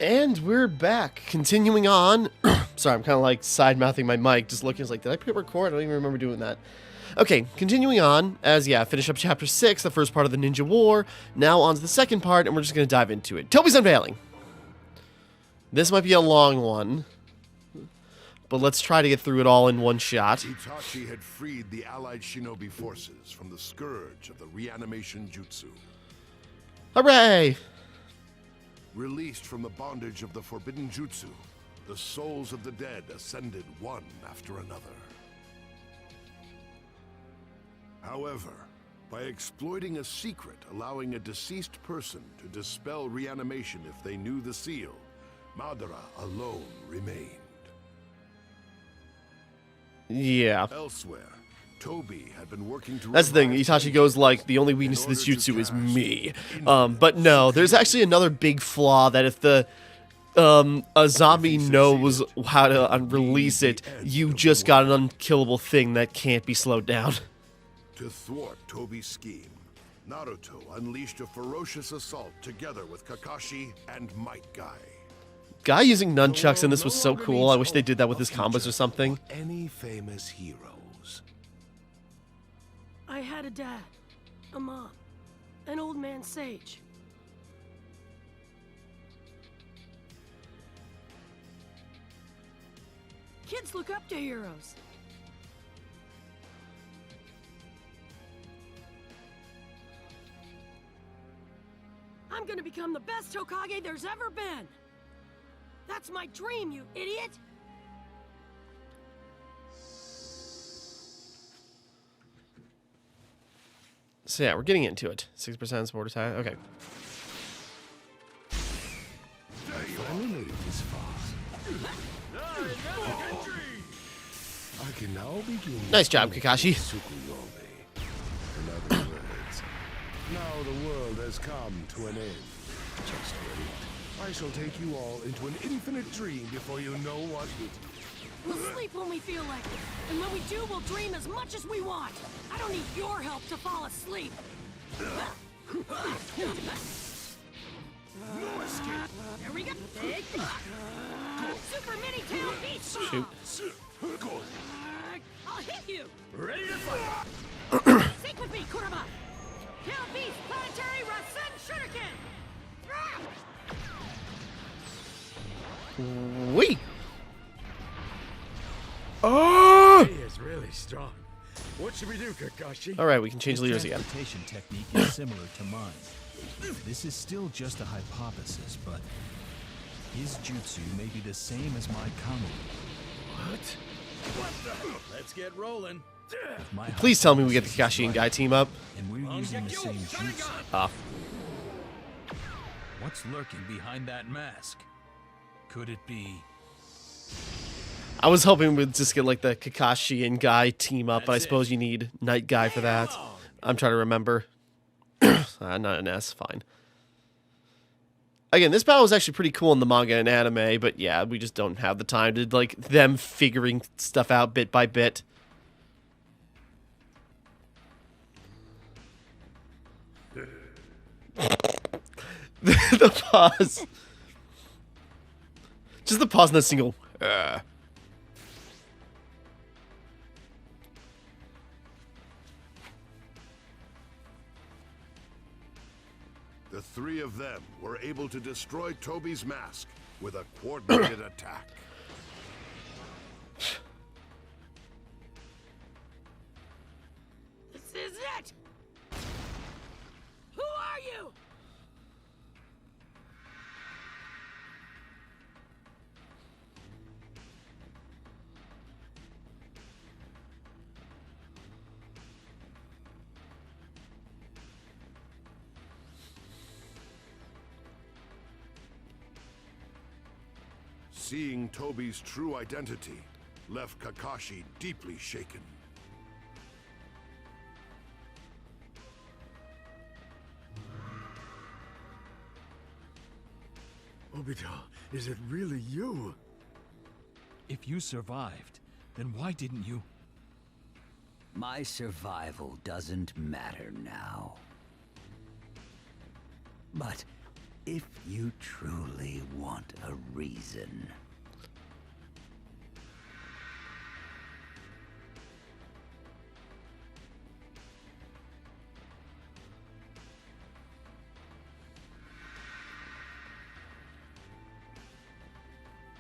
And we're back, continuing on. Sorry, I'm kind of like side-mouthing my mic, just looking. It's like, did I hit record? I don't even remember doing that. Okay, continuing on, as, finish up Chapter 6, the first part of the Ninja War. Now on to the second part, and we're just going to dive into it. Toby's unveiling. This might be a long one, but let's try to get through it all in one shot. Itachi had freed the allied shinobi forces from the scourge of the reanimation jutsu. Hooray! Released from the bondage of the forbidden jutsu, the souls of the dead ascended one after another. However, by exploiting a secret allowing a deceased person to dispel reanimation if they knew the seal, Madara alone remained. Yeah. Elsewhere, Toby had been working to... That's the thing, Itachi goes like, the only weakness to this jutsu is me. But no, there's actually another big flaw that if the a zombie knows how to release it, you just got an unkillable thing that can't be slowed down. To thwart Toby's scheme, Naruto unleashed a ferocious assault together with Kakashi and Might Guy. Guy using nunchucks in this was so cool. I wish they did that with his combos or something. Any famous heroes? I had a dad, a mom, an old man sage. Kids look up to heroes. I'm gonna become the best Hokage there's ever been. That's my dream, you idiot! So yeah, we're getting into it. 6% support attack. Okay. Finally made it this far. I can now begin. Nice job, Kakashi. In other words, now the world has come to an end. Just wait. I shall take you all into an infinite dream before you know what hit you. We'll sleep when we feel like it. And when we do, we'll dream as much as we want. I don't need your help to fall asleep. No escape. Here we go. Super mini tail beast. Shoot. I'll hit you. Ready to fight. Sync with me, Kurama. Tail beast planetary Rasen Shuriken. Wee! Oh! He is really strong. What should we do, Kakashi? All right, we can change His leaders again. transportation technique is similar to mine. This is still just a hypothesis, but his jutsu may be the same as my kami. What the? Let's get rolling. With my Please tell me we get the Kakashi and Guy team up. and we're using the same jutsu. Ah. What's lurking behind that mask? Could it be? I was hoping we'd just get like the Kakashi and Guy team up, but I suppose you need Night Guy for that. I'm trying to remember. Not an S, fine. Again, this battle was actually pretty cool in the manga and anime, but yeah, we just don't have the time to like them figuring stuff out bit by bit. The pause. Just the pause in the single. The three of them were able to destroy Toby's mask with a coordinated attack. This is it. Who are you? Seeing Toby's true identity left Kakashi deeply shaken. Obito, is it really you? If you survived, then why didn't you? My survival doesn't matter now. But if you truly want a reason.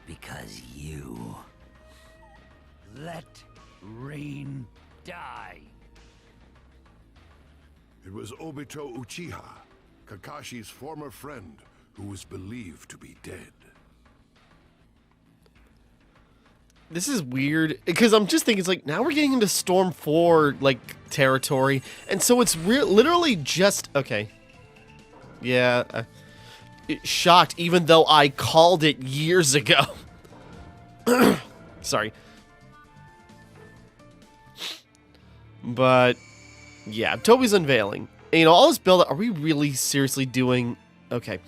Because you let Rin die. It was Obito Uchiha, Kakashi's former friend, who was believed to be dead. This is weird, because I'm just thinking, it's like, now we're getting into Storm 4, like, territory, and so it's literally just, okay. Yeah, shocked, even though I called it years ago. Sorry. But, yeah, Toby's unveiling. And, you know, all this build are we really seriously doing... Okay.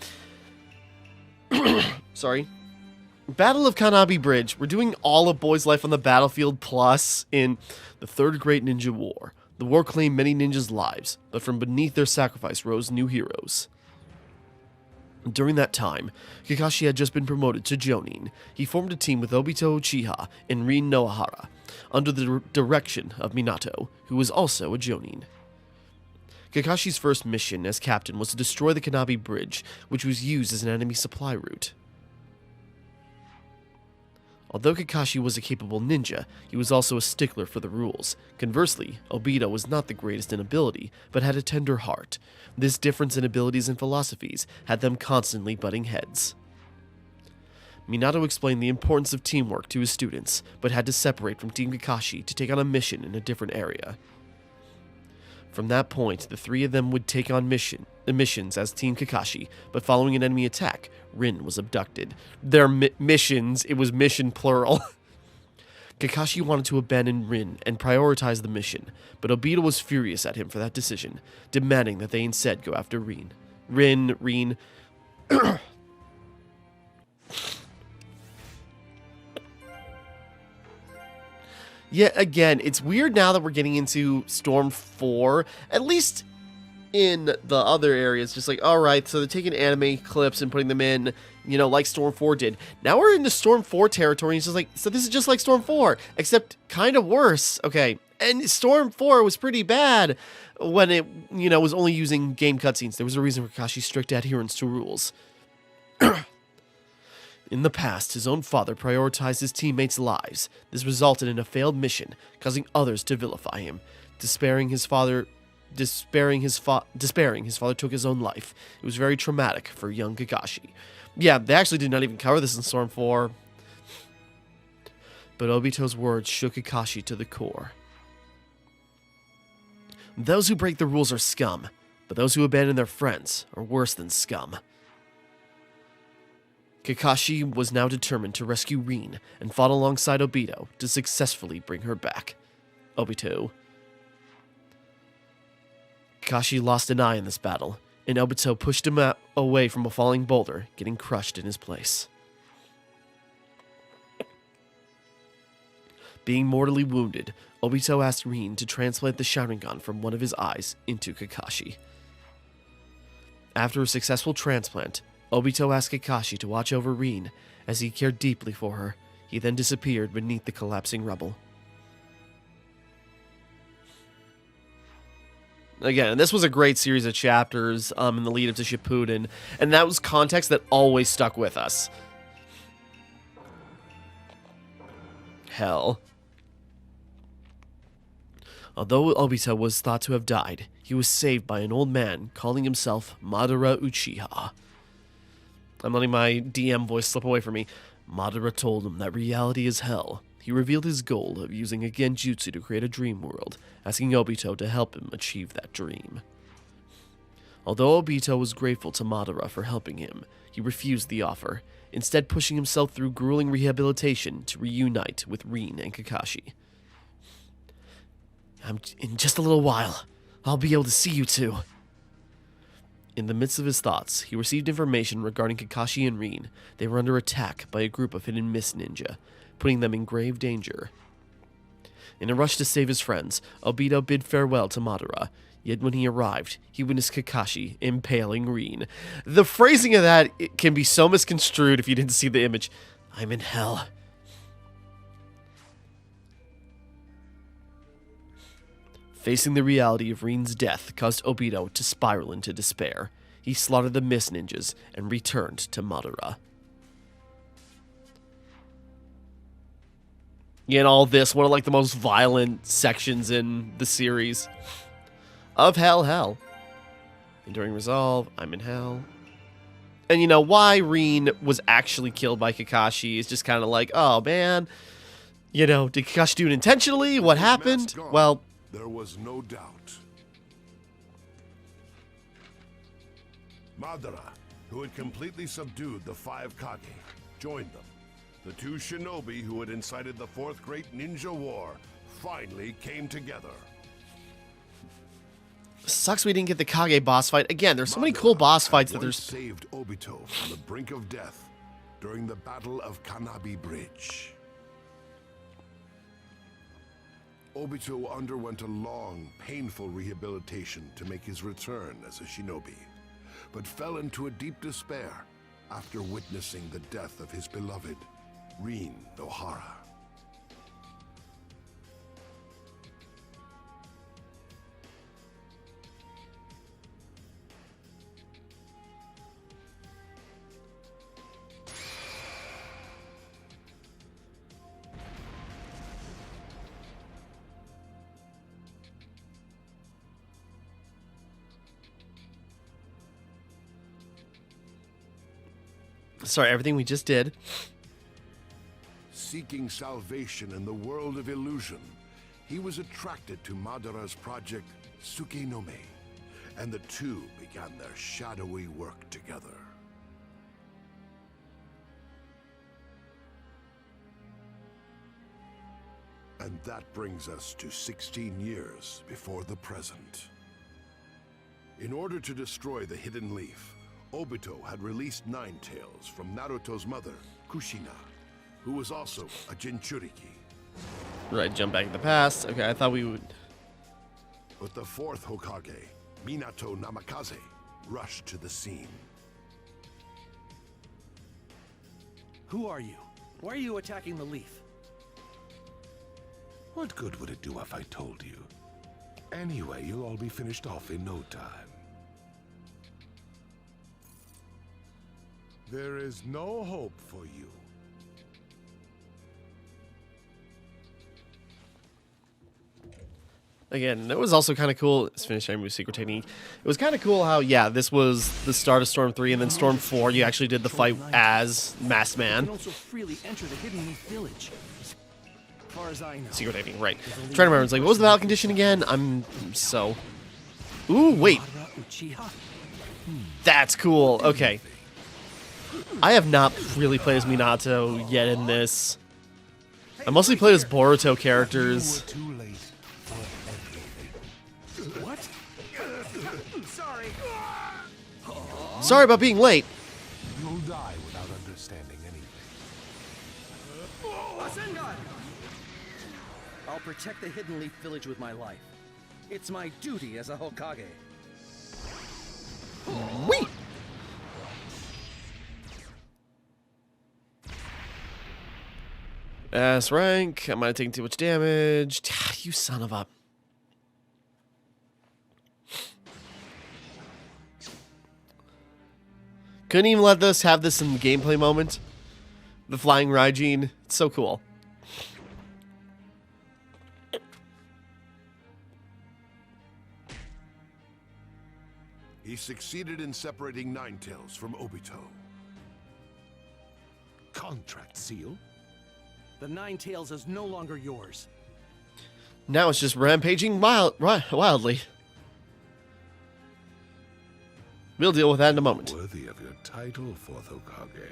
Sorry. Battle of Kanabi Bridge. We're doing all of Boy's life on the battlefield plus in the Third Great Ninja War. The war claimed many ninjas' lives, but from beneath their sacrifice rose new heroes. During that time, Kakashi had just been promoted to Jonin. He formed a team with Obito Uchiha and Rin Nohara, under the direction of Minato, who was also a Jonin. Kakashi's first mission as captain was to destroy the Kanabi Bridge, which was used as an enemy supply route. Although Kakashi was a capable ninja, he was also a stickler for the rules. Conversely, Obito was not the greatest in ability, but had a tender heart. This difference in abilities and philosophies had them constantly butting heads. Minato explained the importance of teamwork to his students, but had to separate from Team Kakashi to take on a mission in a different area. From that point, the three of them would take on missions as Team Kakashi, but following an enemy attack, Rin was abducted. Their missions, it was mission plural. Kakashi wanted to abandon Rin and prioritize the mission, but Obito was furious at him for that decision, demanding that they instead go after Rin. Rin. Yet again, it's weird now that we're getting into Storm 4, at least in the other areas, just like, alright, so they're taking anime clips and putting them in, you know, like Storm 4 did. Now we're into Storm 4 territory, and it's just like, so this is just like Storm 4, except kind of worse. Okay, and Storm 4 was pretty bad when it, you know, was only using game cutscenes. There was a reason for Kakashi's strict adherence to rules. In the past, his own father prioritized his teammates' lives. This resulted in a failed mission, causing others to vilify him. Despairing, his father took his own life. It was very traumatic for young Kakashi. Yeah, they actually did not even cover this in Storm 4. But Obito's words shook Kakashi to the core. Those who break the rules are scum, but those who abandon their friends are worse than scum. Kakashi was now determined to rescue Rin and fought alongside Obito to successfully bring her back. Obito. Kakashi lost an eye in this battle, and Obito pushed him away from a falling boulder, getting crushed in his place. Being mortally wounded, Obito asked Rin to transplant the Sharingan from one of his eyes into Kakashi. After a successful transplant, Obito asked Kakashi to watch over Rin, as he cared deeply for her. He then disappeared beneath the collapsing rubble. Again, this was a great series of chapters in the lead up to Shippuden, and that was context that always stuck with us. Hell. Although Obito was thought to have died, he was saved by an old man calling himself Madara Uchiha. I'm letting my DM voice slip away from me. Madara told him that reality is hell. He revealed his goal of using a genjutsu to create a dream world, asking Obito to help him achieve that dream. Although Obito was grateful to Madara for helping him, he refused the offer, instead pushing himself through grueling rehabilitation to reunite with Rin and Kakashi. In just a little while, I'll be able to see you two. In the midst of his thoughts, he received information regarding Kakashi and Rin. They were under attack by a group of hidden mist ninja, putting them in grave danger. In a rush to save his friends, Obito bid farewell to Madara. Yet when he arrived, he witnessed Kakashi impaling Rin. The phrasing of that can be so misconstrued if you didn't see the image. I'm in hell. Facing the reality of Rin's death caused Obito to spiral into despair. He slaughtered the Mist Ninjas and returned to Madara. In all this, one of like the most violent sections in the series of hell. Enduring resolve, I'm in hell. And you know, why Rin was actually killed by Kakashi is just kind of like, oh man, you know, did Kakashi do it intentionally? What happened? Well, there was no doubt. Madara, who had completely subdued the 5 Kage, joined them. The 2 shinobi who had incited the 4th Great Ninja War finally came together. Sucks we didn't get the Kage boss fight. Again, there's so many cool boss fights that there's... saved Obito from the brink of death during the Battle of Kanabi Bridge. Obito underwent a long, painful rehabilitation to make his return as a shinobi, but fell into a deep despair after witnessing the death of his beloved Rin Nohara. Sorry, everything we just did. Seeking salvation in the world of illusion, he was attracted to Madara's project Sukenome, and the two began their shadowy work together. And that brings us to 16 years before the present. In order to destroy the Hidden Leaf, Obito had released Ninetales from Naruto's mother, Kushina, who was also a Jinchuriki. Right, jump back in the past. Okay, I thought we would... But the 4th Hokage, Minato Namikaze, rushed to the scene. Who are you? Why are you attacking the leaf? What good would it do if I told you? Anyway, you'll all be finished off in no time. There is no hope for you. Again, it was also kind of cool. Let's finish our secret technique. It was kind of cool how, yeah, this was the start of Storm 3, and then Storm 4, you actually did the fight as Masked You Man. can also freely enter the Hidden Leaf Village. As far as I know. Secret technique, right. I'm trying to remember, it's like, what was the battle condition again? I'm so... Ooh, wait. That's cool. Okay. I have not really played as Minato yet in this. I mostly played as Boruto characters. Too late for everything. What? Sorry. Sorry about being late. You'll die without understanding anything. Rasengan! I'll protect the Hidden Leaf Village with my life. It's my duty as a Hokage. Wait. S rank. I might have taken too much damage. You son of a... Couldn't even let this have this in the gameplay moment. The flying Raijin. It's so cool. He succeeded in separating Ninetales from Obito. Contract seal? The Ninetales is no longer yours. Now it's just rampaging wildly. We'll deal with that in a moment. Worthy of your title, 4th Hokage.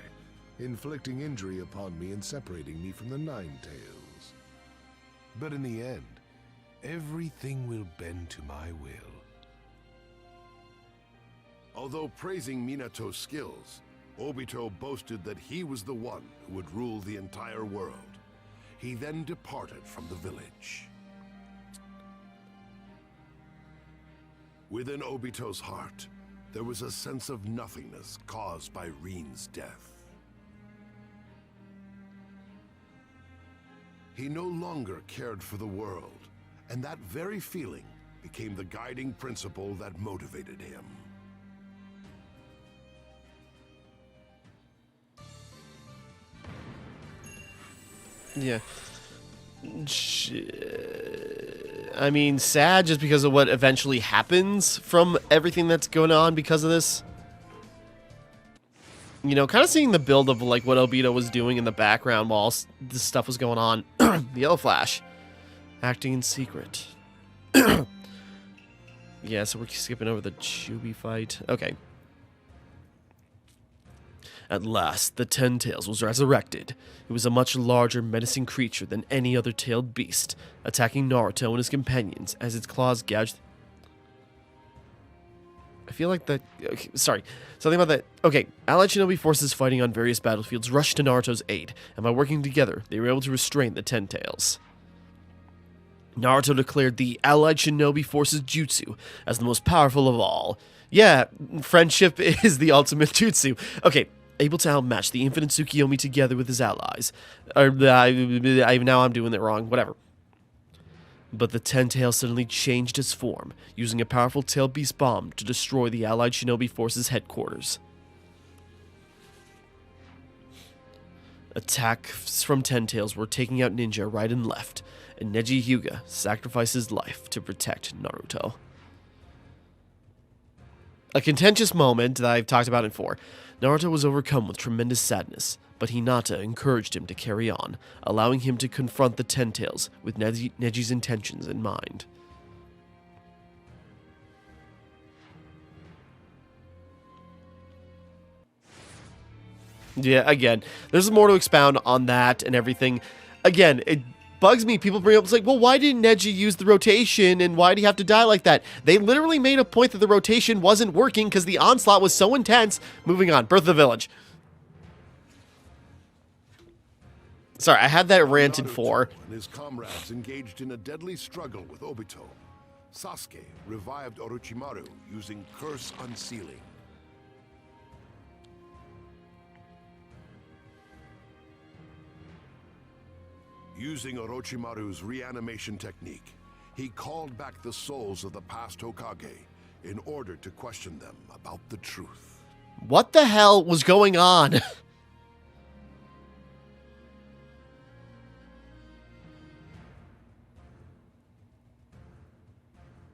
Inflicting injury upon me and separating me from the Ninetales. But in the end, everything will bend to my will. Although praising Minato's skills, Obito boasted that he was the one who would rule the entire world. He then departed from the village. Within Obito's heart, there was a sense of nothingness caused by Rin's death. He no longer cared for the world, and that very feeling became the guiding principle that motivated him. Yeah. I mean, sad just because of what eventually happens from everything that's going on because of this. You know, kind of seeing the build of like what Obito was doing in the background while this stuff was going on. The Yellow Flash. Acting in secret. Yeah, so we're skipping over the Chubi fight. Okay. At last, the Ten Tails was resurrected. It was a much larger, menacing creature than any other tailed beast, attacking Naruto and his companions as its claws gouged. I feel like that. Okay, sorry, something about that. Okay, Allied Shinobi forces fighting on various battlefields rushed to Naruto's aid, and by working together, they were able to restrain the Ten Tails. Naruto declared the Allied Shinobi Forces Jutsu as the most powerful of all. Yeah, friendship is the ultimate jutsu. Okay, able to outmatch the infinite Tsukiyomi together with his allies. Now I'm doing it wrong, whatever. But the Ten Tail suddenly changed its form, using a powerful tail beast bomb to destroy the Allied Shinobi Forces headquarters. Attacks from Ten Tails were taking out ninja right and left, and Neji Hyuga sacrificed his life to protect Naruto. A contentious moment that I've talked about before. Naruto was overcome with tremendous sadness, but Hinata encouraged him to carry on, allowing him to confront the Ten Tails with Neji's intentions in mind. Yeah, again, there's more to expound on that and everything. Again, it bugs me. People bring up, it's like, well, why didn't Neji use the rotation and why did he have to die like that? They literally made a point that the rotation wasn't working because the onslaught was so intense. Moving on, Birth of the Village. Sorry, I had that ranted for. And his comrades engaged in a deadly struggle with Obito. Sasuke revived Orochimaru using Curse Unsealing. Using Orochimaru's reanimation technique, he called back the souls of the past Hokage in order to question them about the truth. What the hell was going on?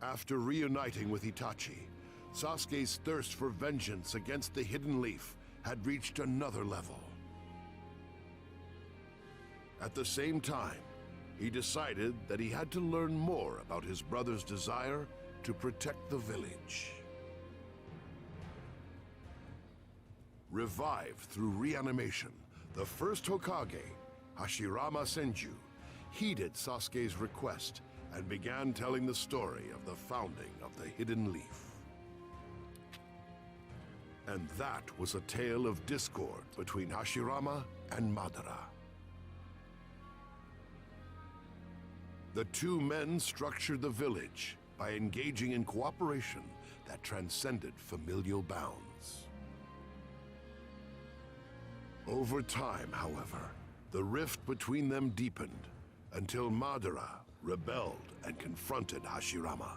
After reuniting with Itachi, Sasuke's thirst for vengeance against the Hidden Leaf had reached another level. At the same time, he decided that he had to learn more about his brother's desire to protect the village. Revived through reanimation, the first Hokage, Hashirama Senju, heeded Sasuke's request and began telling the story of the founding of the Hidden Leaf. And that was a tale of discord between Hashirama and Madara. The two men structured the village by engaging in cooperation that transcended familial bounds. Over time, however, the rift between them deepened until Madara rebelled and confronted Hashirama.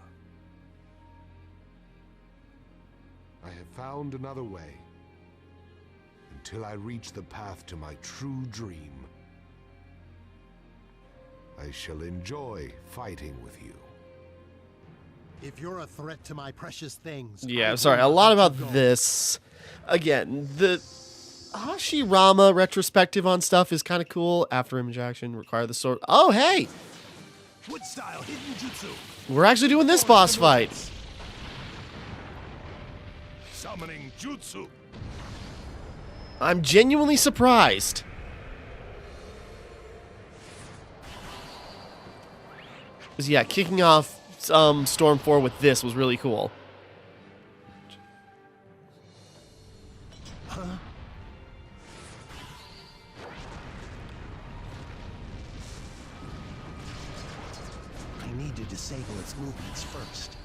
I have found another way. Until I reach the path to my true dream, I shall enjoy fighting with you. If you're a threat to my precious things... Yeah, sorry, a lot about this. Again, the Hashirama retrospective on stuff is kind of cool. After image action, require the sword. Oh, hey! Wood style hidden jutsu. We're actually doing this boss fight. Summoning jutsu. I'm genuinely surprised. Yeah, kicking off Storm 4 with this was really cool. Huh? I need to disable its movements first.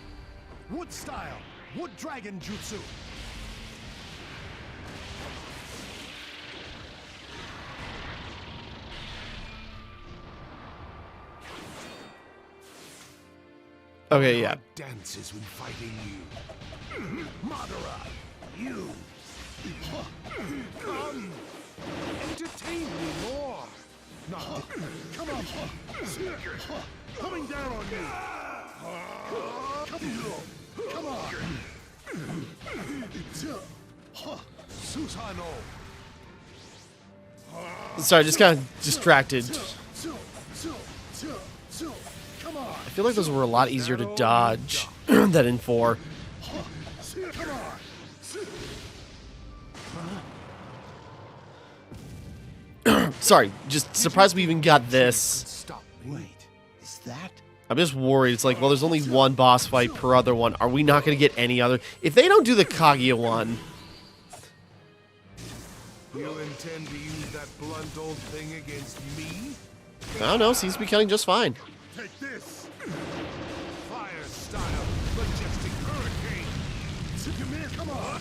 Wood style. Wood dragon jutsu. Okay, yeah. Dances when fighting you. Madara, you. Come. Entertain me more. Not. Come on. Coming down on you. Come on. Susano. Sorry, just kind of distracted. Come on. I feel like those were a lot easier to dodge than in 4. Come on. Sorry, just surprised we even got this. Stop. Wait. Is that? I'm just worried. It's like, well, there's only one boss fight per other one. Are we not going to get any other? If they don't do the Kaguya one... You intend to use that blunt old thing against me? I don't know. Seems to be cutting just fine. Take this! Fire style, majestic hurricane! Come here, come on!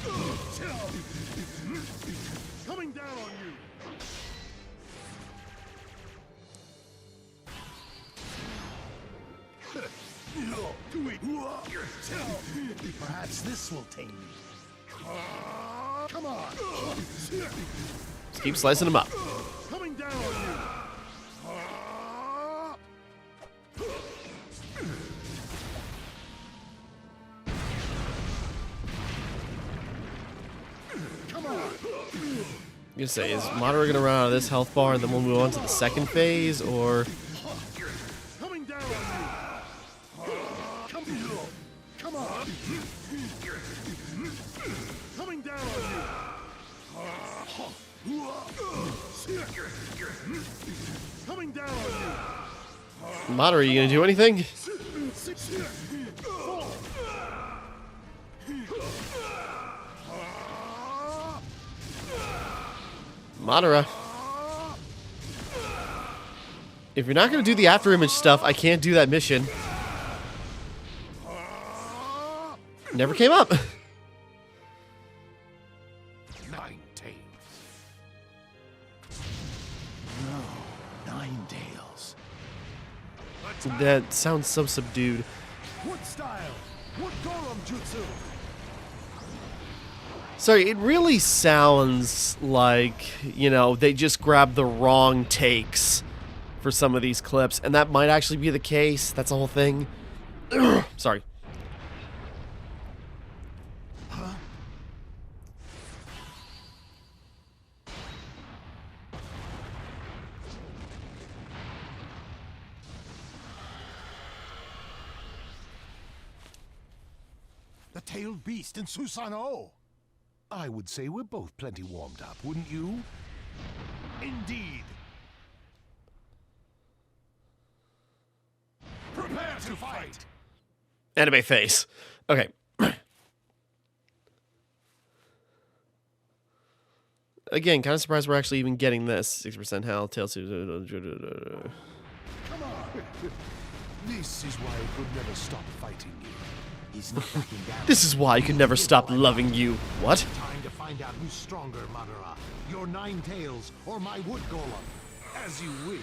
Coming down on you! Do it! Perhaps this will tame me. Come on! Just keep slicing them up. Coming down on you! Come on! I'm gonna say, is Madara gonna run out of this health bar and then we'll move on to the second phase, or... Coming down on you! Come on! Coming down on you! Coming down on you! Madara, are you gonna do anything? Madara. If you're not gonna do the after image stuff, I can't do that mission. Never came up. 9 tails. No, 9 tails. That sounds so subdued. Wood style. Wood golem jutsu. Sorry, it really sounds like, you know, they just grabbed the wrong takes for some of these clips, and that might actually be the case. That's the whole thing. Sorry. The tailed beast in Susanoo. I would say we're both plenty warmed up, wouldn't you? Indeed. Prepare to fight. Anime face. Okay. Again, kind of surprised we're actually even getting this. 6% health, tail suit. Come on. This is why I could never stop fighting you. He's not backing down. This is why I could never stop loving you. What? Time to find out who's stronger, Madara. Your 9 tails or my wood golem. As you wish.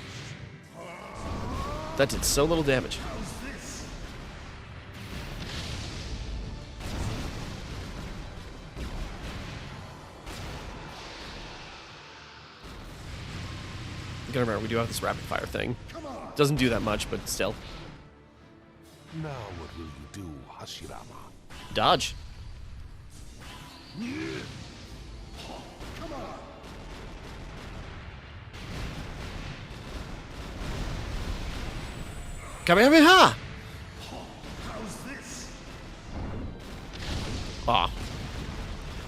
That did so little damage. How's this? You gotta remember, we do have this rapid fire thing. Come on. Doesn't do that much, but still. Now what will you do, Hashirama? Dodge. Come on. Kamehameha! How's this? Aw.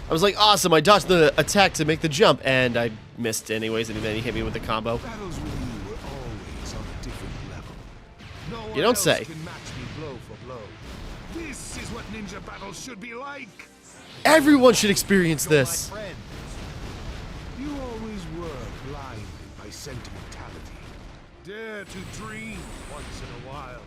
I was like, awesome, I dodged the attack to make the jump, and I missed anyways, and then he hit me with the combo. Battles with you were always on a different level. No one You don't else say. can match me blow for blow. This is what ninja battles should be like. Everyone should experience this. My friend. You always were blinded by sentimentality. Dare to dream once in a while.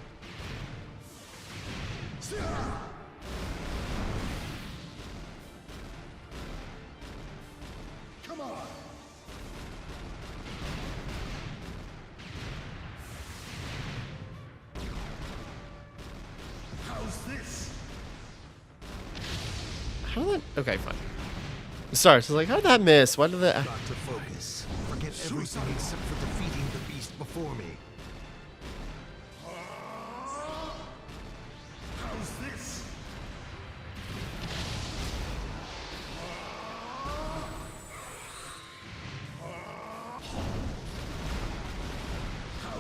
Come on! How's this? How did that? Okay, fine. Sorry, so like, how did that miss? Why did that? Got to focus. Forget everything except for defeating the beast before me. How's this?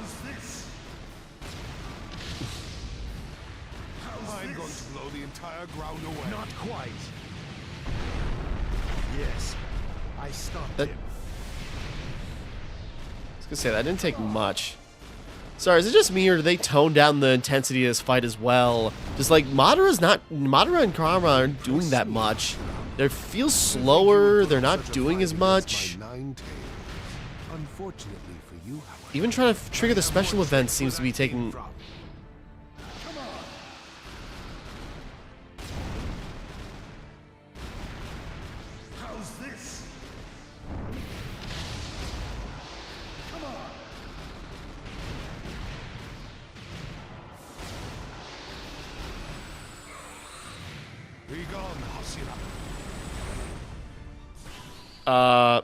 How's this? I'm going to blow the entire ground away. Not quite. Yes, I stopped That- him. I was gonna say that didn't take much. Sorry, is it just me or do they tone down the intensity of this fight as well? Just like Madara and Karma aren't doing that much. They feel slower. They're not doing as much. My 9 tails. Unfortunately for you, however, Even trying to trigger the special events seems to be taking. How's this? be gone, Hashira.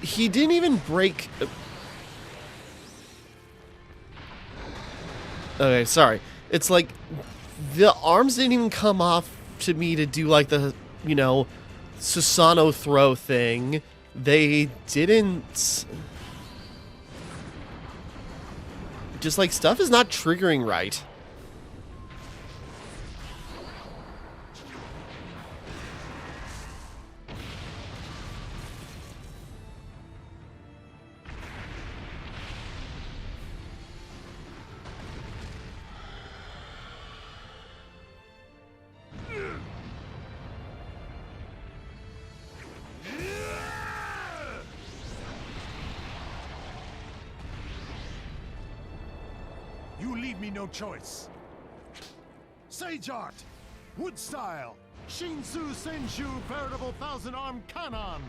He didn't even break. Okay, sorry. It's like the arms didn't even come off to me to do like the, you know, Susano throw thing. They didn't. Just like stuff is not triggering right. You leave me no choice. Sage Art! Wood Style! Shinsu Senshu, veritable thousand-armed cannon.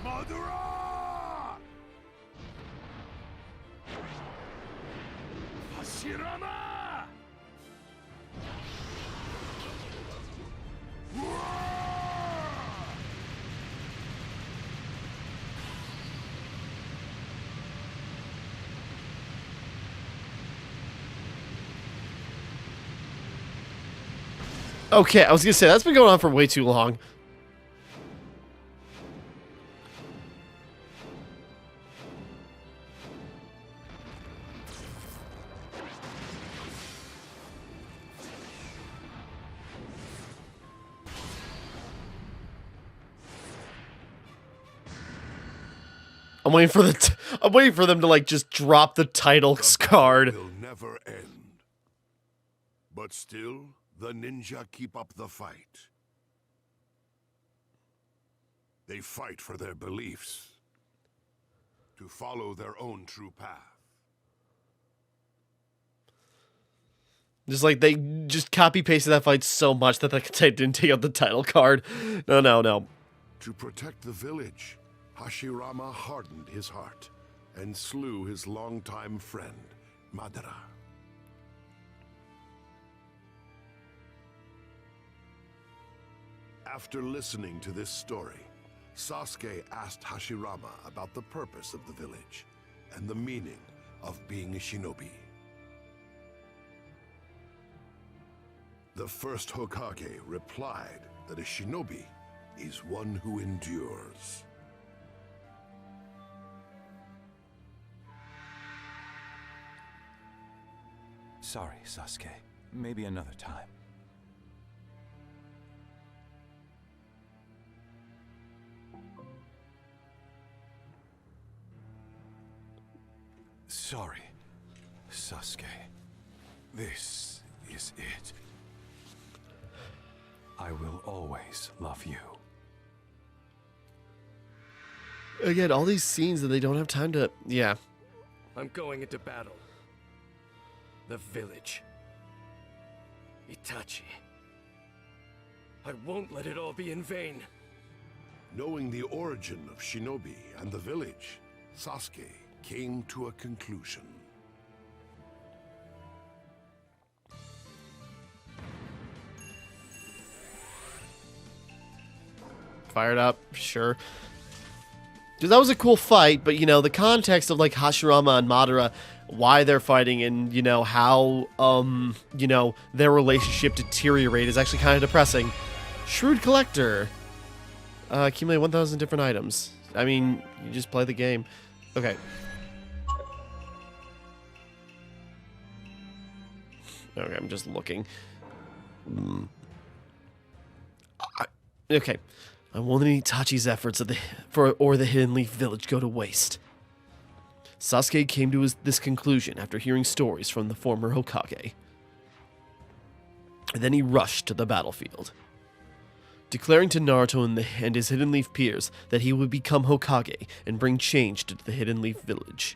Madara! Hashirama! Okay, I was gonna say that's been going on for way too long. I'm waiting for I'm waiting for them to like just drop the title card. Will never end. But still, the ninja keep up the fight. They fight for their beliefs, to follow their own true path. Just like they just copy pasted that fight so much that they didn't take out the title card. No. To protect the village, Hashirama hardened his heart and slew his longtime friend, Madara. After listening to this story, Sasuke asked Hashirama about the purpose of the village and the meaning of being a shinobi. The first Hokage replied that a shinobi is one who endures. Sorry, Sasuke. Maybe another time. Sorry, Sasuke. This is it. I will always love you. Again, all these scenes that they don't have time to... Yeah. I'm going into battle. The village. Itachi. I won't let it all be in vain. Knowing the origin of Shinobi and the village, Sasuke came to a conclusion. Fired up, sure. Because that was a cool fight, but, you know, the context of, like, Hashirama and Madara, why they're fighting and, you know, how, you know, their relationship deteriorate is actually kind of depressing. Shrewd Collector. Accumulate 1,000 different items. I mean, you just play the game. Okay. Okay, I'm just looking. Okay. I won't let Itachi's efforts or the Hidden Leaf Village go to waste. Sasuke came to this conclusion after hearing stories from the former Hokage. And then he rushed to the battlefield, declaring to Naruto and his Hidden Leaf peers that he would become Hokage and bring change to the Hidden Leaf Village.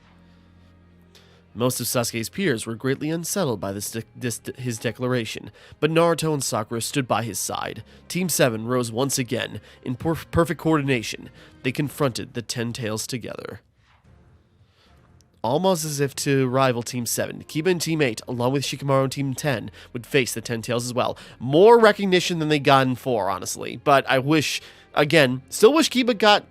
Most of Sasuke's peers were greatly unsettled by his declaration, but Naruto and Sakura stood by his side. Team 7 rose once again. In perfect coordination, they confronted the Ten Tails together. Almost as if to rival Team 7, Kiba and Team 8, along with Shikamaru and Team 10, would face the Ten Tails as well. More recognition than they got in 4, honestly, but I wish... Again, still wish Kiba got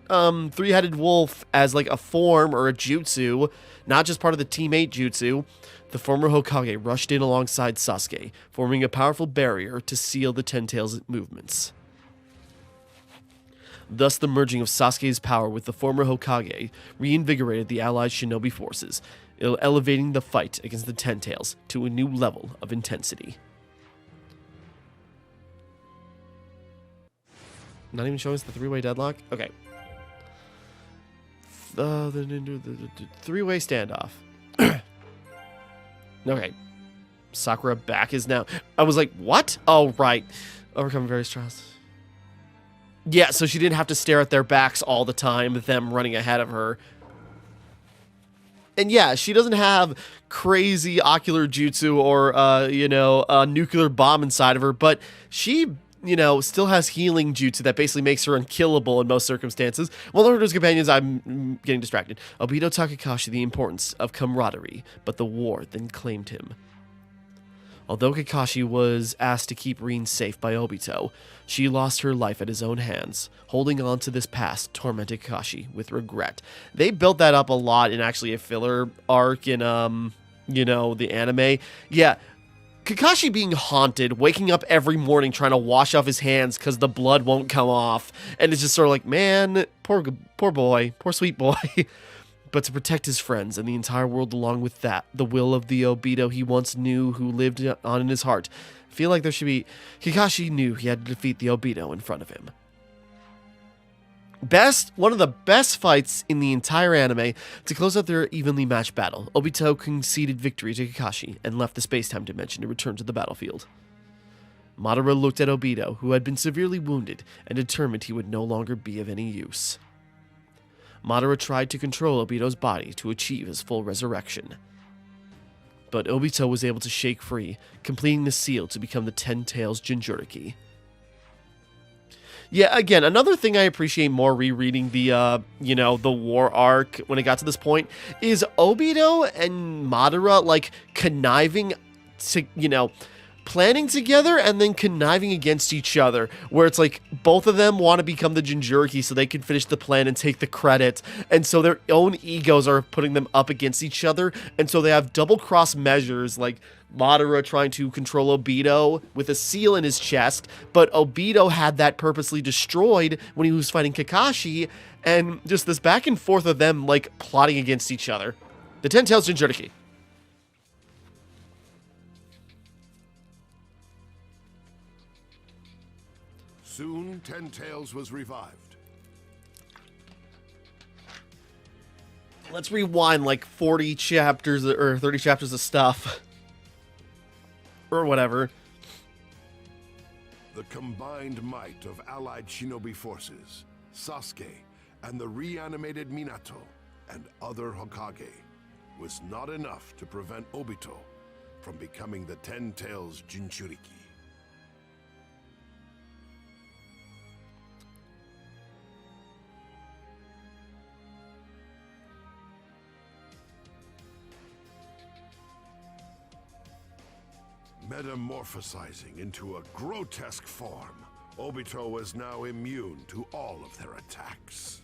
Three-Headed Wolf as like a form or a jutsu, not just part of the Team 8 jutsu. The former Hokage rushed in alongside Sasuke, forming a powerful barrier to seal the Ten Tails' movements. Thus, the merging of Sasuke's power with the former Hokage reinvigorated the allied shinobi forces, elevating the fight against the Ten Tails to a new level of intensity. Not even showing us the three-way deadlock? Okay. The three-way standoff. Okay. Sakura back is now... I was like, what? Oh, right. Overcome various trials. Yeah, so she didn't have to stare at their backs all the time, with them running ahead of her. And yeah, she doesn't have crazy ocular jutsu or, you know, a nuclear bomb inside of her, but she... you know, still has healing jutsu that basically makes her unkillable in most circumstances. While Naruto's companions, I'm getting distracted. Obito taught Kakashi the importance of camaraderie, but the war then claimed him. Although Kakashi was asked to keep Rin safe by Obito, she lost her life at his own hands. Holding on to this past tormented Kakashi with regret. They built that up a lot in actually a filler arc in, you know, the anime. Yeah, Kakashi being haunted, waking up every morning trying to wash off his hands because the blood won't come off. And it's just sort of like, man, poor boy, poor sweet boy. But to protect his friends and the entire world along with that, the will of the Obito he once knew who lived on in his heart, I feel like there should be... Kakashi knew he had to defeat the Obito in front of him. One of the best fights in the entire anime. To close out their evenly matched battle, Obito conceded victory to Kakashi and left the space-time dimension to return to the battlefield. Madara looked at Obito, who had been severely wounded, and determined he would no longer be of any use. Madara tried to control Obito's body to achieve his full resurrection. But Obito was able to shake free, completing the seal to become the Ten Tails Jinchuriki. Yeah, again, another thing I appreciate more rereading the, you know, the war arc when it got to this point is Obito and Madara, like, conniving to, you know, planning together and then conniving against each other, where it's like both of them want to become the Jinchuriki so they can finish the plan and take the credit, and so their own egos are putting them up against each other, and so they have double-cross measures, like Madara trying to control Obito with a seal in his chest, but Obito had that purposely destroyed when he was fighting Kakashi, and just this back and forth of them, like, plotting against each other. The Ten Tails Jinchuriki. Soon, Ten Tails was revived. Let's rewind like 40 chapters or 30 chapters of stuff. Or whatever. The combined might of allied shinobi forces, Sasuke and the reanimated Minato and other Hokage was not enough to prevent Obito from becoming the Ten Tails Jinchuriki. Metamorphosizing into a grotesque form, Obito was now immune to all of their attacks.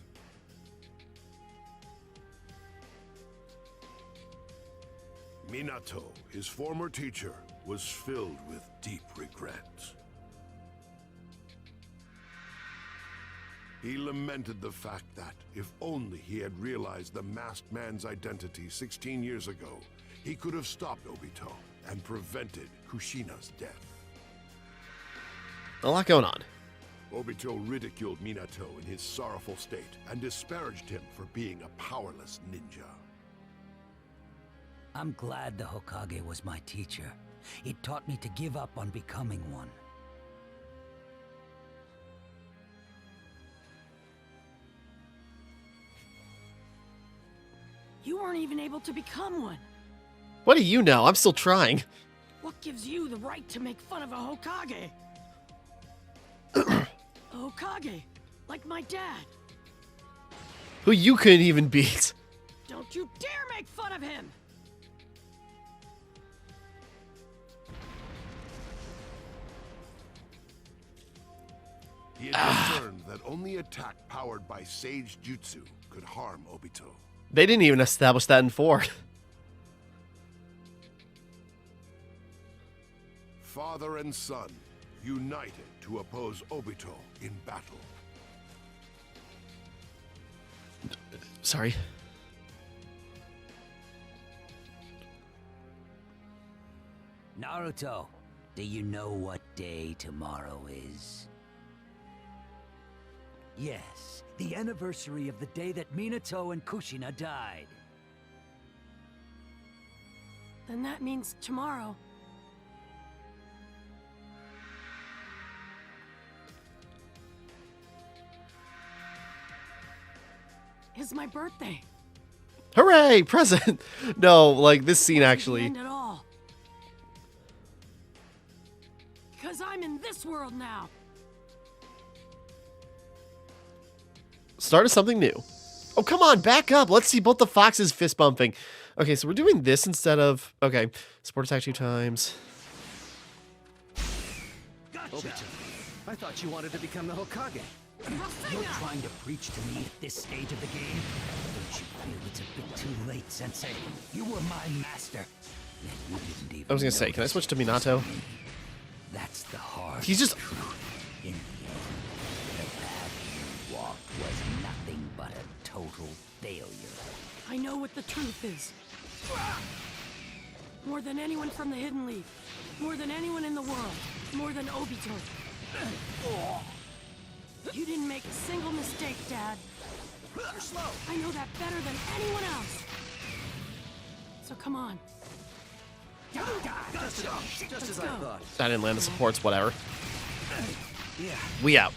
Minato, his former teacher, was filled with deep regret. He lamented the fact that, if only he had realized the masked man's identity 16 years ago, he could have stopped Obito and prevented Kushina's death. A lot going on. Obito ridiculed Minato in his sorrowful state and disparaged him for being a powerless ninja. I'm glad the Hokage was my teacher. It taught me to give up on becoming one. You weren't even able to become one. What do you know? I'm still trying. What gives you the right to make fun of a Hokage? A Hokage, like my dad. Who you couldn't even beat. Don't you dare make fun of him! He had learned that only attack powered by Sage Jutsu could harm Obito. They didn't even establish that in 4. Father and son united to oppose Obito in battle. Sorry. Naruto, do you know what day tomorrow is? Yes, the anniversary of the day that Minato and Kushina died. Then that means tomorrow. Is my birthday. Hooray! Present! No, like, this scene actually. End at all. Because I'm in this world now. Start something new. Oh, come on, back up. Let's see both the foxes fist bumping. Okay, so we're doing this instead of... Okay, support attack 2 times. Gotcha. Obito, I thought you wanted to become the Hokage. You're trying to preach to me at this stage of the game? Don't you feel it's a bit too late, Sensei? You were my master. Yet you didn't even I was gonna say, can I switch to Minato? That's the hard He's just... truth. In the end, the path you walked was nothing but a total failure. I know what the truth is. More than anyone from the Hidden League. More than anyone in the world. More than Obito. You didn't make a single mistake, Dad. You're slow. I know that better than anyone else. So come on. Just as I thought. I didn't land the supports, whatever. Yeah. We out.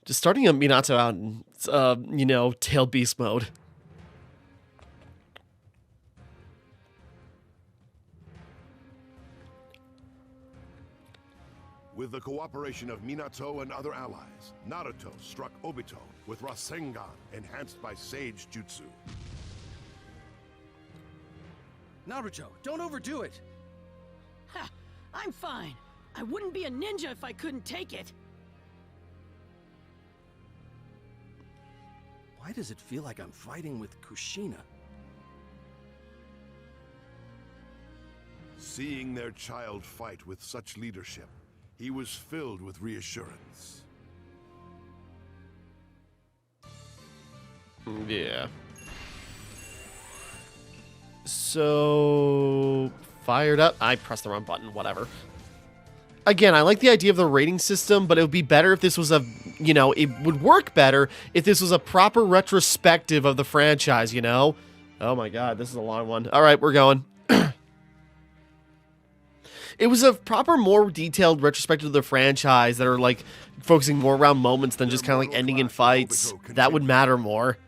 Just starting a Minato out in, you know, tail beast mode. With the cooperation of Minato and other allies, Naruto struck Obito with Rasengan, enhanced by Sage Jutsu. Naruto, don't overdo it. Ha! I'm fine. I wouldn't be a ninja if I couldn't take it. Why does it feel like I'm fighting with Kushina? Seeing their child fight with such leadership, he was filled with reassurance. Yeah. So... Fired up. I pressed the wrong button. Whatever. Again, I like the idea of the rating system, but it would be better if this was a... You know, it would work better if this was a proper retrospective of the franchise, you know? Oh my god, this is a long one. Alright, we're going. it was a proper, more detailed retrospective of the franchise that are like focusing more around moments than just kind of like ending in fights. That would matter more.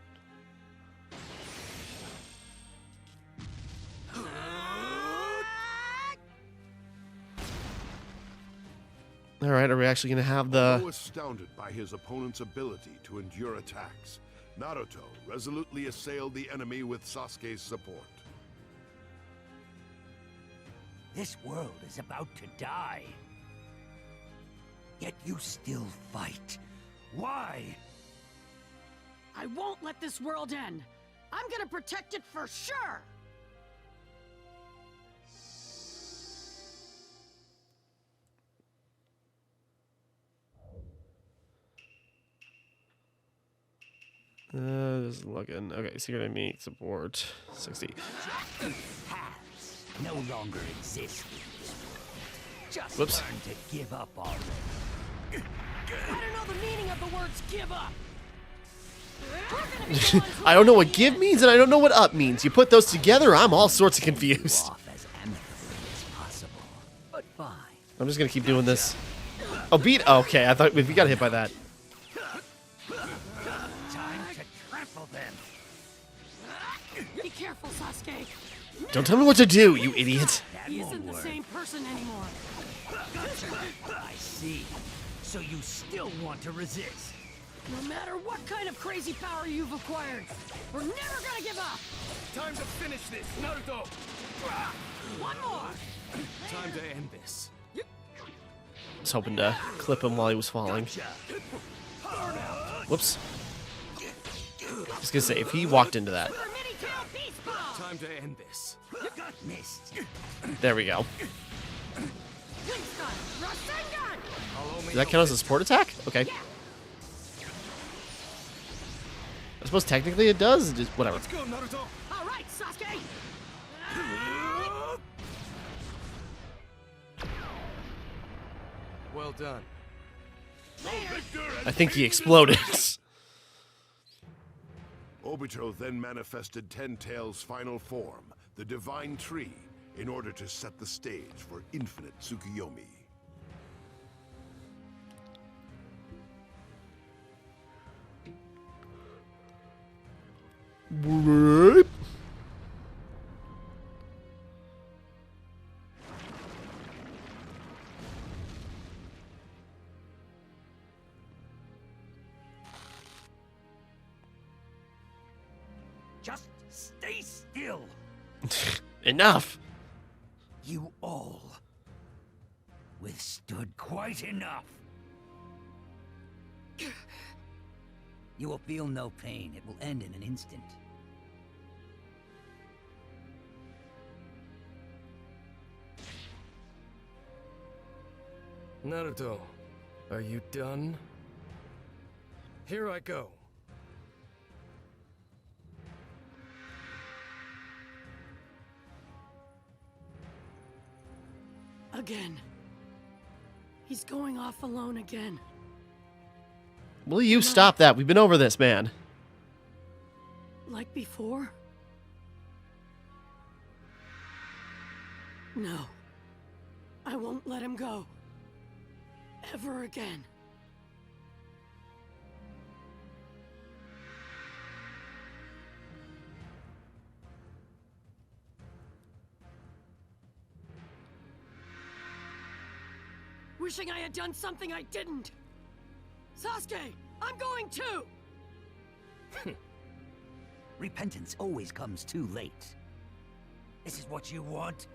All right, are we actually going to have the... Although astounded by his opponent's ability to endure attacks, Naruto resolutely assailed the enemy with Sasuke's support. This world is about to die. Yet you still fight. Why? I won't let this world end. I'm gonna protect it for sure! Just looking. Okay, secret enemy support 60. Paths no longer exist in this world. Just Whoops. learn to give up already. I don't know the meaning of the words give up. We're gonna be the ones who I don't know what give means and I don't know what up means. You put those together, I'm all sorts of confused. Off as amicably as possible. But fine. I'm just gonna keep doing this. Oh, beat. Okay, I thought we got hit by that. Time to trample them. Be careful, Sasuke. Don't tell me what to do, you idiot. That He won't isn't the work. same person anymore. I see. So you still want to resist? No matter what kind of crazy power you've acquired, we're never gonna give up. Time to finish this, Naruto! One more. Time to end this. I was hoping to clip him while he was falling. Whoops. Just gonna say, if he walked into that. Super mini tail beast bomb. Time to end this. Missed. There we go. Wing stun. Rasengan. Does that count as a support attack? Okay. I suppose technically it does. Just whatever. Let's go, Naruto! All right, Sasuke. Well done. I think he exploded. Obito then manifested Ten Tails' final form, the Divine Tree, in order to set the stage for infinite Tsukuyomi. Just stay still. Enough. You all withstood quite enough. You will feel no pain. It will end in an instant. Naruto, are you done? Here I go. Again. He's going off alone again. Will you stop that? We've been over this, man. Like before? No. I won't let him go. Ever again. Wishing I had done something I didn't. Sasuke, I'm going too! Repentance always comes too late. This is what you want?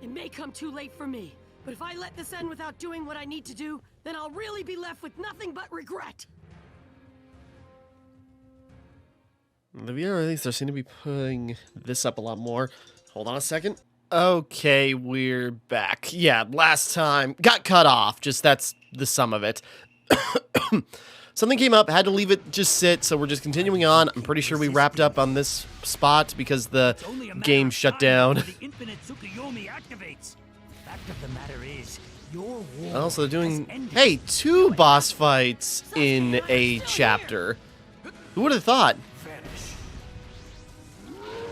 It may come too late for me, but if I let this end without doing what I need to do, then I'll really be left with nothing but regret. The VR release, they seem to be putting this up a lot more. Hold on a second. Okay, we're back. Yeah, last time got cut off. Just that's the sum of it. Something came up, had to leave it just sit, so we're just continuing on. I'm pretty sure we wrapped up on this spot because the game shut down. The infinite Tsukuyomi activates. Fact of the matter is, your war Also, they're doing, has ended. hey, 2 boss fights in a chapter. Who would have thought?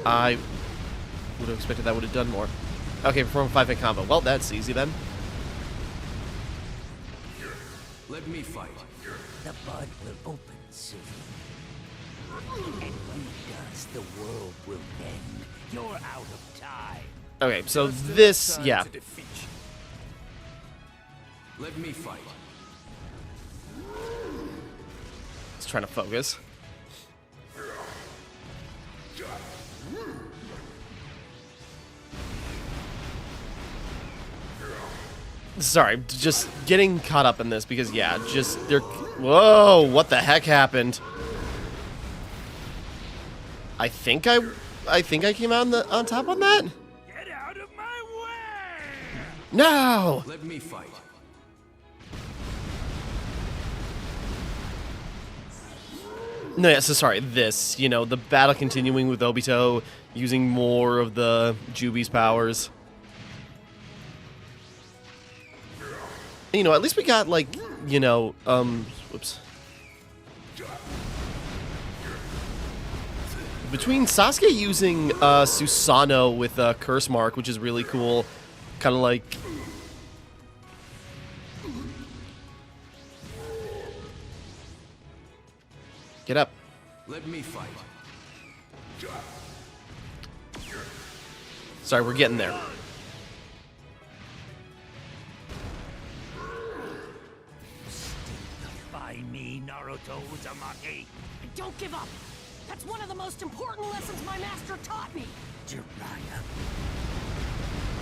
I would have expected that would have done more. Okay, perform a 5-hit combo. Well, that's easy then. Let me fight. The bud will open soon. And when it does, the world will end. You're out of time. Okay, so this, Time yeah. to defeat you. Let me fight. It's trying to focus. Sorry, just getting caught up in this because, yeah, just, they're... Whoa, what the heck happened? I think I came out on top on that? Get out of my way! No! Let me fight. No, yeah, so sorry, this, you know, the battle continuing with Obito, using more of the Juby's powers. You know, at least we got, like, you know, whoops. Between Sasuke using, Susanoo with, Curse Mark, which is really cool, kind of like... Get up. Let me fight. Sorry, we're getting there. Defy me, Naruto Uzumaki. And don't give up. That's one of the most important lessons my master taught me. Jiraiya.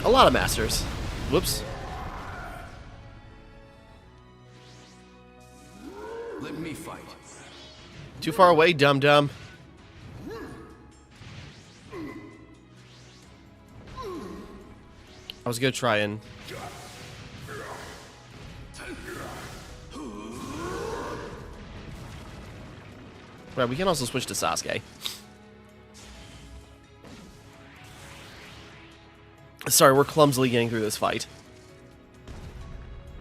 A lot of masters. Whoops. Let me fight. Too far away, dum-dum. I was gonna try and... Right, we can also switch to Sasuke. Sorry, we're clumsily getting through this fight.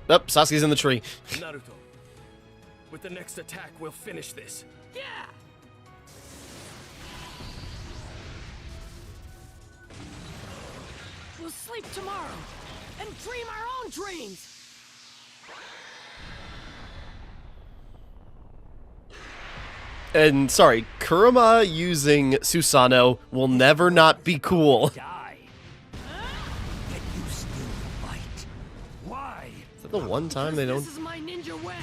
Oh, Sasuke's in the tree. Naruto. With the next attack, we'll finish this. Yeah! We'll sleep tomorrow and dream our own dreams. And sorry, Kurama using Susanoo will never not be cool. Die. Yet you still fight. Why? Is that the one time they don't... This is my ninja way.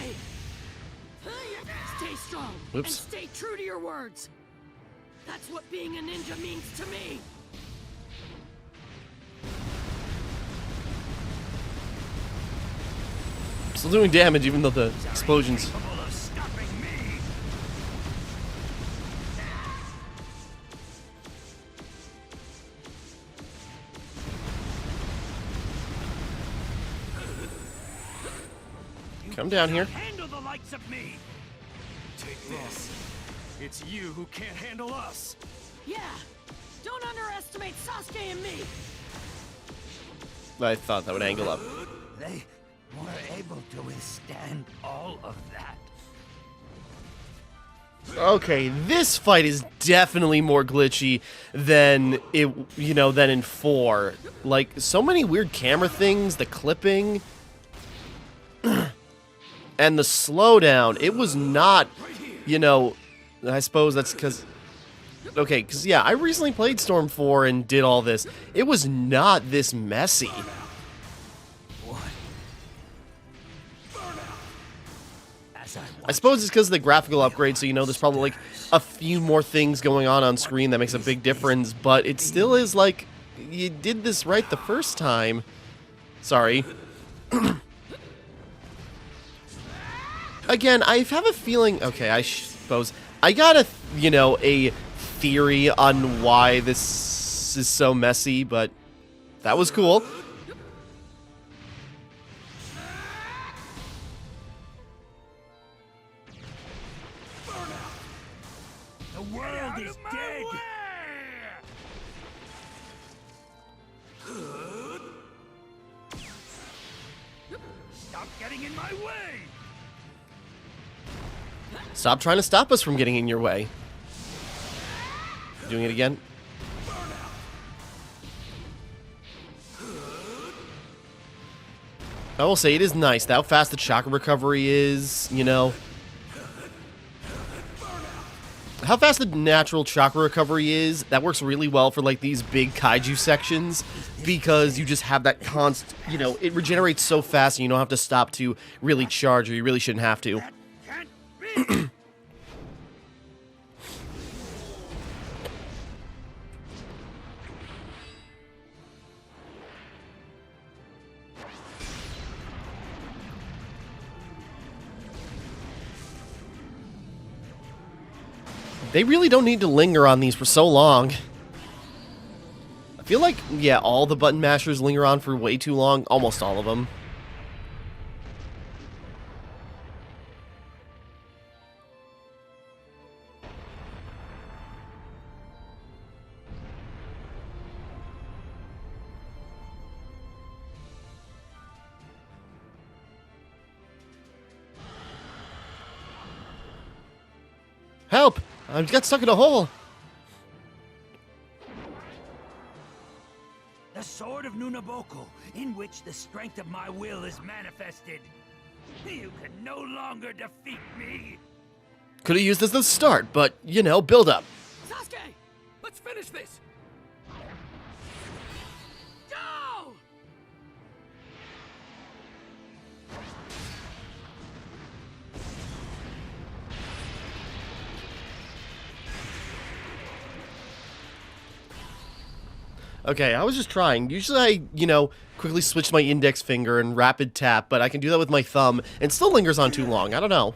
Stay strong Oops. and stay true to your words. That's what being a ninja means to me. Still doing damage even though the explosions... Capable of stopping me. Come down here. Handle the likes of me. Take this. It's you who can't handle us. Yeah. Don't underestimate Sasuke and me. I thought that would angle up. They were able to withstand all of that. Okay, this fight is definitely more glitchy than it, you know, than in 4. Like, so many weird camera things, the clipping, and the slowdown. It was not, you know, I suppose that's because... Okay, because, yeah, I recently played Storm 4 and did all this. It was not this messy. I suppose it's because of the graphical upgrade, so you know there's probably like a few more things going on screen that makes a big difference, but it still is like, you did this right the first time. Sorry. Again, I have a feeling, okay, I suppose, I got a, you know, a theory on why this is so messy, but that was cool. The world is dead. Stop getting in my way. Stop trying to stop us from getting in your way. Doing it again. I will say it is nice how fast the chakra recovery is, you know. How fast the natural chakra recovery is, that works really well for like these big kaiju sections because you just have that constant, you know, it regenerates so fast and you don't have to stop to really charge, or you really shouldn't have to. They really don't need to linger on these for so long. I feel like, yeah, all the button mashers linger on for way too long. Almost all of them. Help! I got stuck in a hole. The sword of Nunaboko, in which the strength of my will is manifested. You can no longer defeat me. Could have used this at the start, but, you know, build up. Sasuke! Let's finish this! Go! Okay, I was just trying. Usually I, you know, quickly switch my index finger and rapid tap, but I can do that with my thumb, and still lingers on too long. I don't know.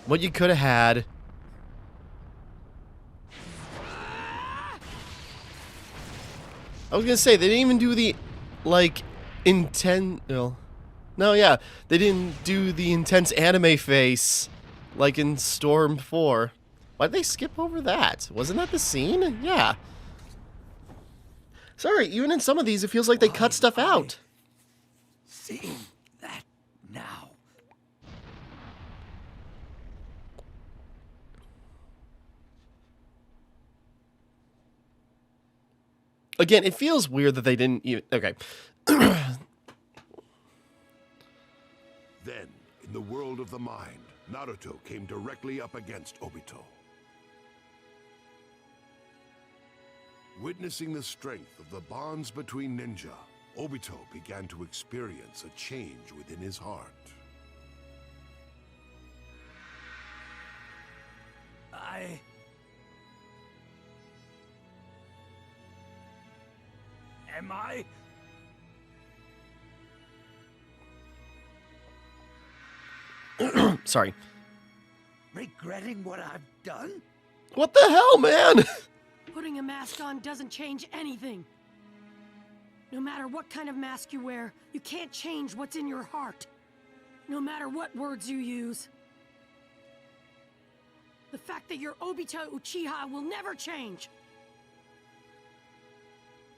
What you could have had. I was gonna say, they didn't even do the, like, no, yeah, they didn't do the intense anime face, like in Storm 4. Why'd they skip over that? Wasn't that the scene? Yeah. Sorry, even in some of these, it feels like they cut stuff out. See that now. Again, it feels weird that they didn't even... Okay. Then, in the world of the mind, Naruto came directly up against Obito. Witnessing the strength of the bonds between ninja, Obito began to experience a change within his heart. Am I? Sorry. Regretting what I've done? What the hell, man? Putting a mask on doesn't change anything. No matter what kind of mask you wear, you can't change what's in your heart. No matter what words you use. The fact that you're Obito Uchiha will never change.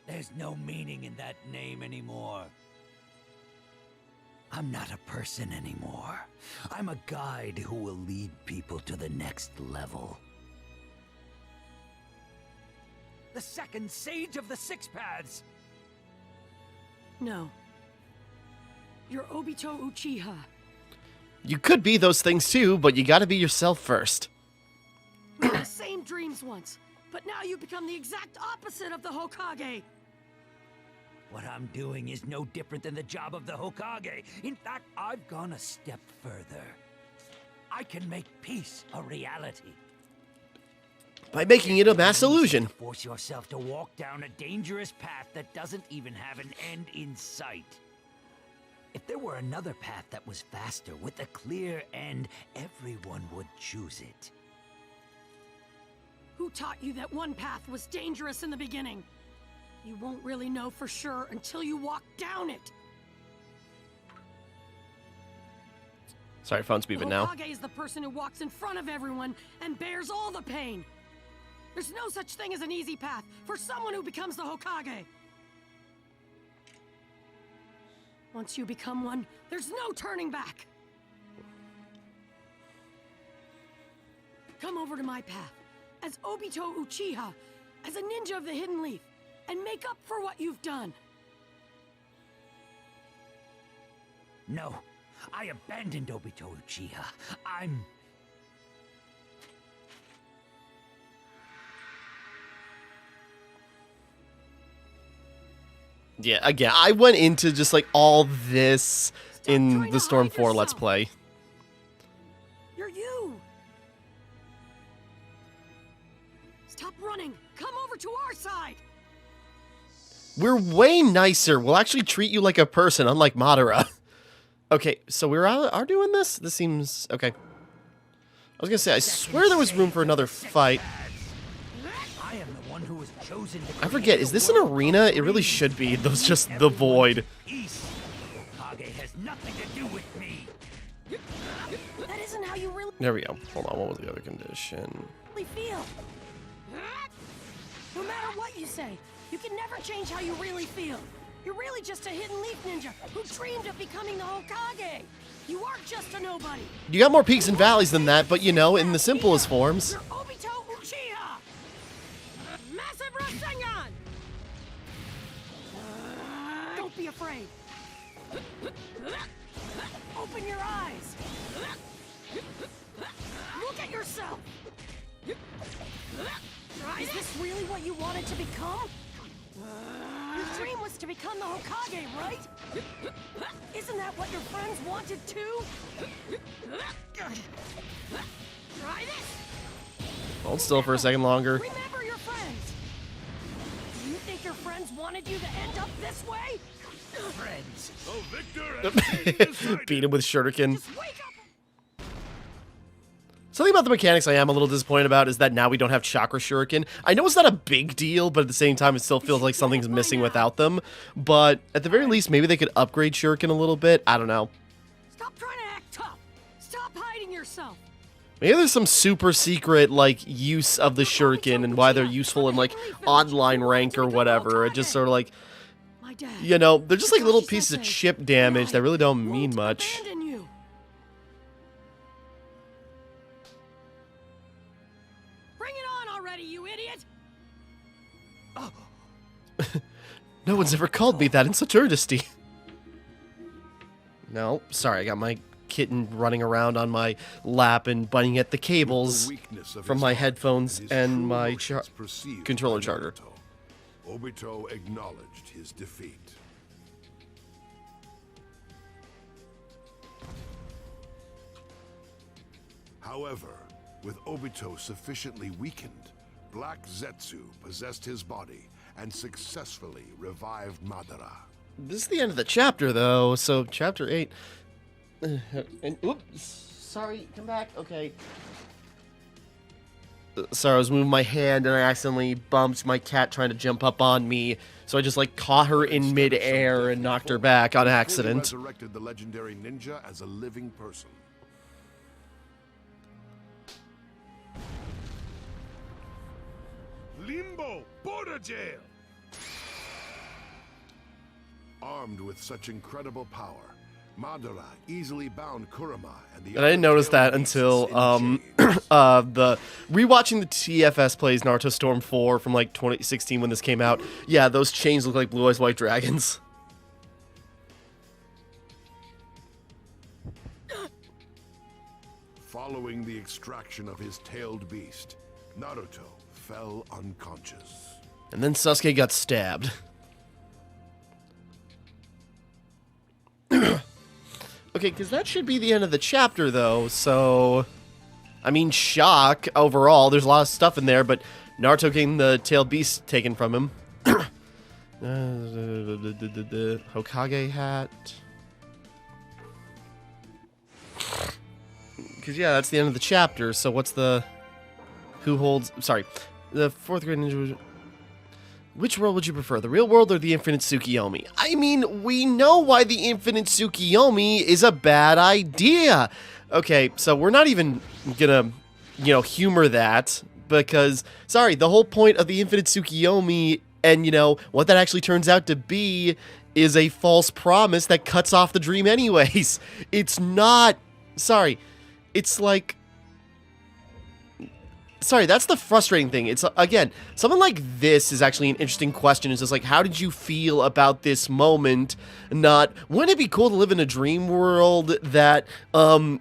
There's no meaning in that name anymore. I'm not a person anymore. I'm a guide who will lead people to the next level. The second sage of the Six Paths! No. You're Obito Uchiha. You could be those things too, but you gotta be yourself first. We had the same dreams once, but now you become the exact opposite of the Hokage. What I'm doing is no different than the job of the Hokage. In fact, I've gone a step further. I can make peace a reality. By making it a mass illusion. Force yourself to walk down a dangerous path that doesn't even have an end in sight. If there were another path that was faster, with a clear end, everyone would choose it. Who taught you that one path was dangerous in the beginning? You won't really know for sure until you walk down it. Sorry, phone's beeping now. Hokage is the person who walks in front of everyone and bears all the pain. There's no such thing as an easy path for someone who becomes the Hokage. Once you become one, there's no turning back. Come over to my path. As Obito Uchiha, as a ninja of the Hidden Leaf. and make up for what you've done. No, I abandoned Obito Uchiha. Yeah, again, I went into just like all this in the Storm 4 Let's yourself. Play. You're you. Stop running. Come over to our side. We're way nicer. We'll actually treat you like a person, unlike Madara. Okay, so we're are doing this? This seems... Okay. I was gonna say, I swear there was room for another fight. I am the one who was chosen to I forget, is this an arena? It really should be. Those just the void. Peace. Hokage has nothing to do with me. That isn't how you really There we go. Hold on, what was the other condition? feel. No matter what you say, you can never change how you really feel. You're really just a hidden leaf ninja who dreamed of becoming the Hokage. You aren't just a nobody. You got more peaks and valleys than that, but you know, in the simplest forms. You're Obito Uchiha. Massive Rasengan. Don't be afraid. Open your eyes. Look at yourself. Is this really what you wanted to become? Your dream was to become the Hokage, right? Isn't that what your friends wanted too? Try this. Hold still for a second longer. Remember your friends. Do you think your friends wanted you to end up this way? Friends. The victor has Beat him with shuriken. Just wake up. Something about the mechanics I am a little disappointed about is that now we don't have chakra shuriken. I know it's not a big deal, but at the same time it still feels like something's missing without them. But at the very least, maybe they could upgrade shuriken a little bit. I don't know. Stop trying to act tough. Stop hiding yourself. Maybe there's some super secret, like, use of the shuriken and why they're useful in, like, online rank or whatever. It just sort of like, My dad. you know, they're just like little Kakashi pieces of Sensei, chip damage that really don't won't mean much. abandon you. Bring it on already, you idiot! No one's ever called me that in such earnesty. No, sorry, I got my kitten running around on my lap and butting at the cables from my headphones and my controller charger. Obito acknowledged his defeat. However, with Obito sufficiently weakened, Black Zetsu possessed his body and successfully revived Madara. This is the end of the chapter, though, so chapter 8... and, oops, sorry, come back, okay. Sorry, I was moving my hand and I accidentally bumped my cat trying to jump up on me, so I just, like, caught her in midair and knocked her back on accident. Fully resurrected the legendary ninja as a living person. Limbo Border Jail. Armed with such incredible power, Madara easily bound Kurama and the And I didn't notice that other until, tailed beasts in chains. the rewatching the TFS plays Naruto Storm 4 from, like, 2016 when this came out. Yeah, those chains look like Blue Eyes White Dragons. Following the extraction of his tailed beast, Naruto fell unconscious. And then Sasuke got stabbed. Okay, because that should be the end of the chapter, though, so... I mean, shock, overall. There's a lot of stuff in there, but Naruto getting the tailed beast taken from him. Hokage hat. Because, yeah, that's the end of the chapter, so what's the... Who holds... Sorry. The 4th grade ninja... Which world would you prefer, the real world or the infinite Tsukiyomi? I mean, we know why the infinite Tsukiyomi is a bad idea. Okay, so we're not even gonna, you know, humor that, because, sorry, the whole point of the infinite Tsukiyomi and, you know, what that actually turns out to be is a false promise that cuts off the dream anyways. It's not, sorry, it's like... sorry, that's the frustrating thing. It's, again, something like this is actually an interesting question. It's just like, how did you feel about this moment? Not, wouldn't it be cool to live in a dream world that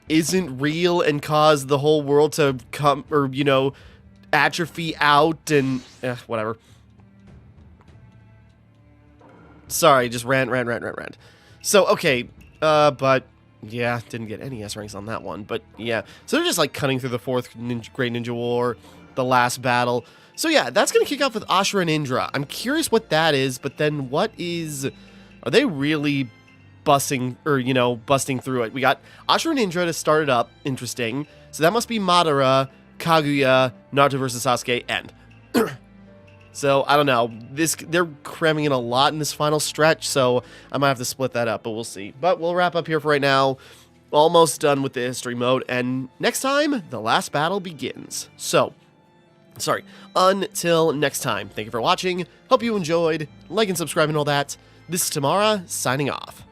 isn't real and cause the whole world to come, or, you know, atrophy out and, whatever. Sorry, just rant. So, okay, but, yeah, didn't get any S ranks on that one, but, yeah. So they're just, like, cutting through the 4th Great Ninja War, the last battle. So, yeah, that's gonna kick off with Ashura and Indra. I'm curious what that is, but then what is... Are they really busting through it? We got Ashura and Indra to start it up. Interesting. So that must be Madara, Kaguya, Naruto versus Sasuke, end. So, I don't know. They're cramming in a lot in this final stretch, so I might have to split that up, but we'll see. But we'll wrap up here for right now. Almost done with the history mode, and next time, the last battle begins. So, until next time, thank you for watching. Hope you enjoyed. Like and subscribe and all that. This is Timmara, signing off.